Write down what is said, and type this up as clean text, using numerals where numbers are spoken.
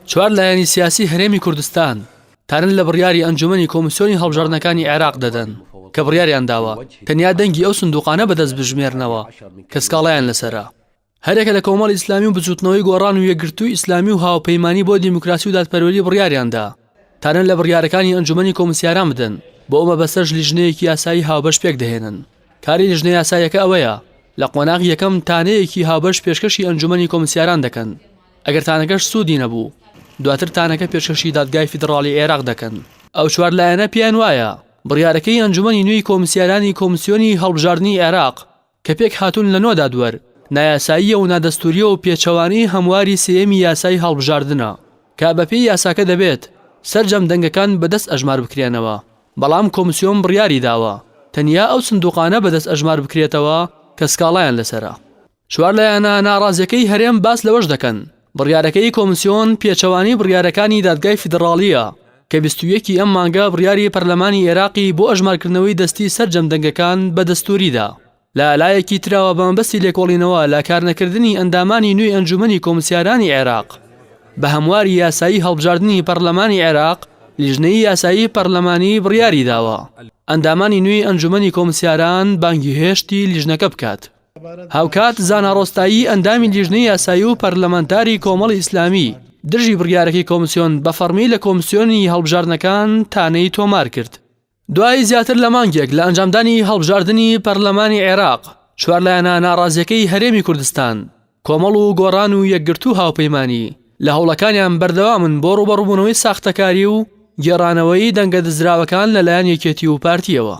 چوار لایەنی سیاسی هەرێمی کوردستان تارن لە بڕیاری ئەنجومەنی کۆمیسیۆنی هەڵبژاردنەکانی عێراق دەدەن کە بڕیاریان داوە تەنیا دەنگی ئەو سندوقانە بەدەست بژمێرنەوە کە سکاڵایان لەسەرە. هەرێکە لە کۆمەڵی ئیسلامی و بجووتنەوەی گۆڕان و یەکگرتووی ئیسلامی و هاوپەیمانی بۆ دیموکراسی و دادپەروەری بڕیاریاندا تارن لە بڕیارەکانی ئەنجومەنی کۆمسیاران بدەن بۆ ئەمە بەسەر لیژنەیەکی یاسایی هاوبەش پێک دەهێنن. کاری لیژنە یاساییەکە ئەوەیە لە قۆناغ یەکەم تانەیەکی هاوبەش پێشکەشی ئەنجومەنی کۆمسیاران دەکەن. ئەگەر تانەکەش سوودی نەبوو دواتر تانەکە پێشکەشی دادگای فیدراڵی عێراق دەکەن. ئەو چوار لایەنە پیان وایە بڕیارەکەی ئەنجومەنی نوێی کۆمسیارانی کۆمیسیۆنی هەڵبژاردننی عێراق کە پێک هاتوون لە نۆدا دووەر نایاساییە و نادەستوریە و پێچەوانی هەمواری سێیەمی یاسای هەڵبژاردنە کە بەپێی یاساکە دەبێت سەرجەم دەنگەکان بەدەست ئەژمار بکرێنەوە. بەڵام کۆمیسیۆن بڕیاری داوە تەنیا ئەو سندوقانە بەدەست ئەژمار بکرێتەوە کە سکاڵایان لەسەرە. چوار لایەنە ناڕازیەکەی هەرێم باس لەوەش دەکەن بڕیارەکەی کۆمیسیۆن پێچەوانی بڕیارەکانی دادگای فیدراڵیە کە 21 ئەم مانگە بڕیاری پەرلەمانی عێراقی بۆ ئەژمارکردنەوەی دەستی سەرجەم دەنگەکان بە دەستوریدا. لە لایەکی تراوە بەمەبەستی لێکۆڵینەوە لە کارنەکردنی ئەندامانی نوێی ئەنجومەنی کۆمسیارانی عێراق بە هەمواری یاسایی هەڵبژاردننی پەرلەمانی عێراق لیژنەی یاسایی پەرلەمانی بڕیاری داوە ئەندامانی نوێی ئەنجومەنی کۆمسیاران بانگی هێشتی لیژنەکە بکات. هاوکات زاناڕۆستایی ئەندامی لیژنەی یاسایی و پەرلەمانتاری کۆمەڵی ئیسلامی درژی بڕیارەکەی کۆمیسیۆن بە فەرمی لە کۆمیسیۆنی هەڵبژاردنەکان تانەی تۆمار کرد. دوای زیاتر لە مانگێک لە ئەنجامدانی هەڵبژاردننی پەرلەمانی عێراق چوار لایەنە ناڕازیەکەی هەرێمی کوردستان کۆمەڵ و گۆڕان و یەکگرتوو هاوپەیمانی لە هەوڵەکانیان بەردەوامن بۆ ڕوبەڕووبوونەوەی ساختەکاری و گێڕانەوەی دەنگە دزراوەکان لەلایەن یەکێتی و پارتیەوە.